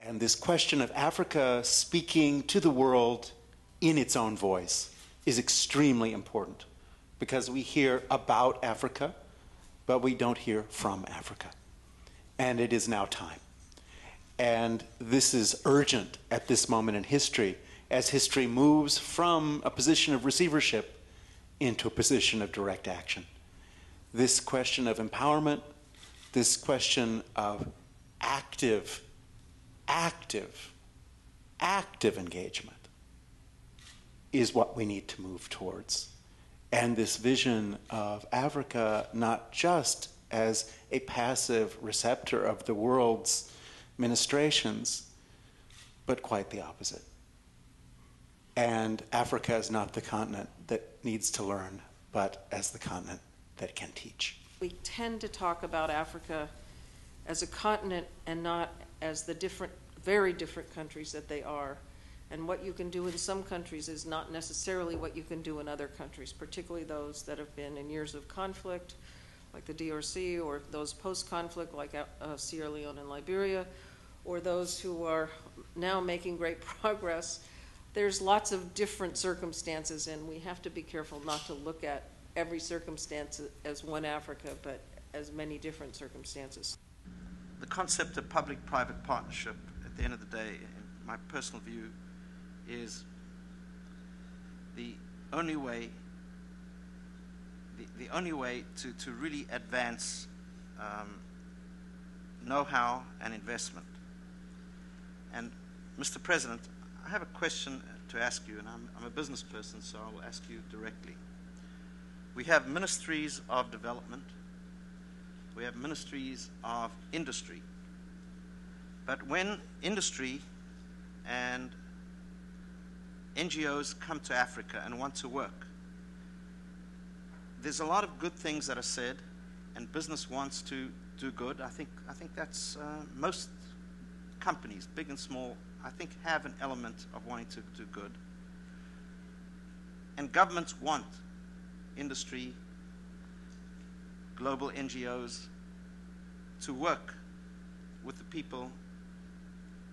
And this question of Africa speaking to the world in its own voice is extremely important, because we hear about Africa, but we don't hear from Africa. And it is now time. And this is urgent at this moment in history, as history moves from a position of receivership into a position of direct action. This question of empowerment, this question of active engagement is what we need to move towards. And this vision of Africa not just as a passive receptor of the world's ministrations, but quite the opposite. And Africa is not the continent that needs to learn, but as the continent that can teach. We tend to talk about Africa as a continent and not as the very different countries that they are. And what you can do in some countries is not necessarily what you can do in other countries, particularly those that have been in years of conflict, like the DRC, or those post-conflict, like Sierra Leone and Liberia, or those who are now making great progress. There's lots of different circumstances, and we have to be careful not to look at every circumstance as one Africa, but as many different circumstances. The concept of public-private partnership, at the end of the day, in my personal view, is the only way to really advance know-how and investment. And Mr. President, I have a question to ask you, and I'm a business person, so I will ask you directly. We have ministries of development, we have ministries of industry, but when industry and NGOs come to Africa and want to work, there's a lot of good things that are said, and business wants to do good. I think that's most companies, big and small, I think have an element of wanting to do good. And governments want industry, global NGOs to work with the people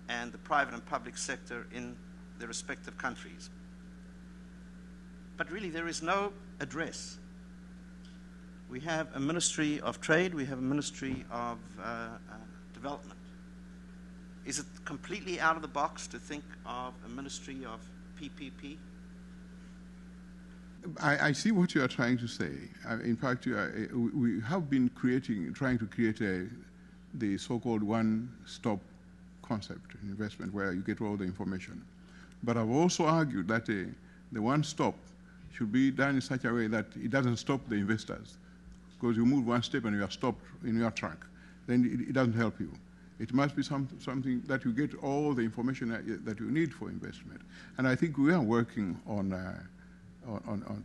and the private and public sector in their respective countries. But really there is no address. We have a Ministry of Trade, we have a Ministry of Development. Is it completely out of the box to think of a Ministry of PPP? I see what you are trying to say. In fact, we have been trying to create the so-called one-stop concept in investment where you get all the information. But I've also argued that the one-stop should be done in such a way that it doesn't stop the investors. Because you move one step and you are stopped in your track, then it doesn't help you. It must be something that you get all the information that you need for investment. And I think we are working on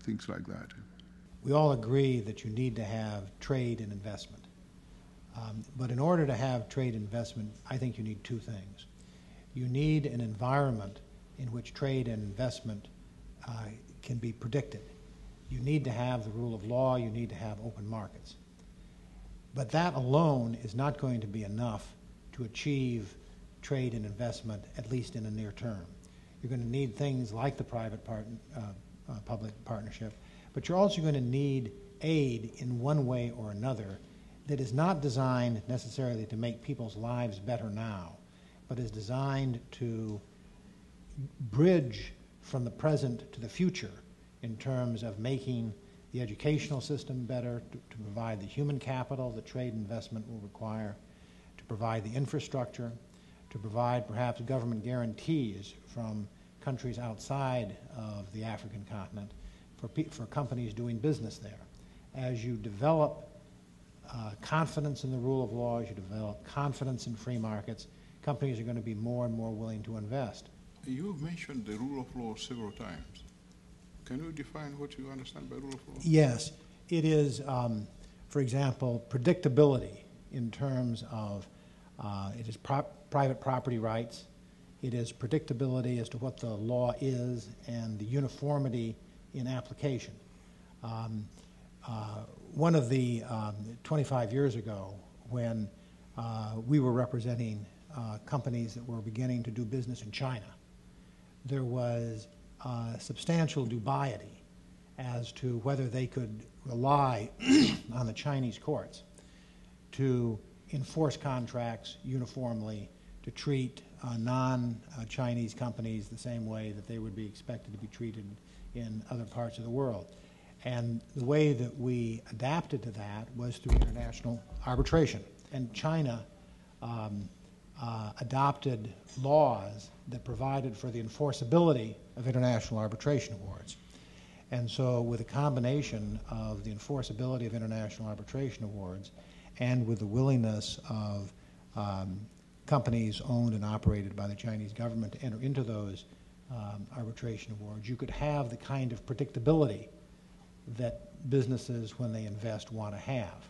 things like that. We all agree that you need to have trade and investment. But in order to have trade and investment, I think you need two things. You need an environment in which trade and investment can be predicted. You need to have the rule of law, you need to have open markets. But that alone is not going to be enough to achieve trade and investment, at least in the near term. You're going to need things like the public partnership, but you're also going to need aid in one way or another that is not designed necessarily to make people's lives better now, but is designed to bridge from the present to the future in terms of making the educational system better, to provide the human capital that trade investment will require, to provide the infrastructure, to provide perhaps government guarantees from countries outside of the African continent for companies doing business there. As you develop confidence in the rule of law, as you develop confidence in free markets, companies are going to be more and more willing to invest. You've mentioned the rule of law several times. Can you define what you understand by rule of law? Yes. It is, for example, predictability in terms of it is private property rights. It is predictability as to what the law is and the uniformity in application. One of the 25 years ago when we were representing companies that were beginning to do business in China. There was substantial dubiety as to whether they could rely on the Chinese courts to enforce contracts uniformly, to treat non-Chinese companies the same way that they would be expected to be treated in other parts of the world. And the way that we adapted to that was through international arbitration. And China adopted laws that provided for the enforceability of international arbitration awards. And so with a combination of the enforceability of international arbitration awards and with the willingness of companies owned and operated by the Chinese government to enter into those arbitration awards, you could have the kind of predictability that businesses, when they invest, want to have.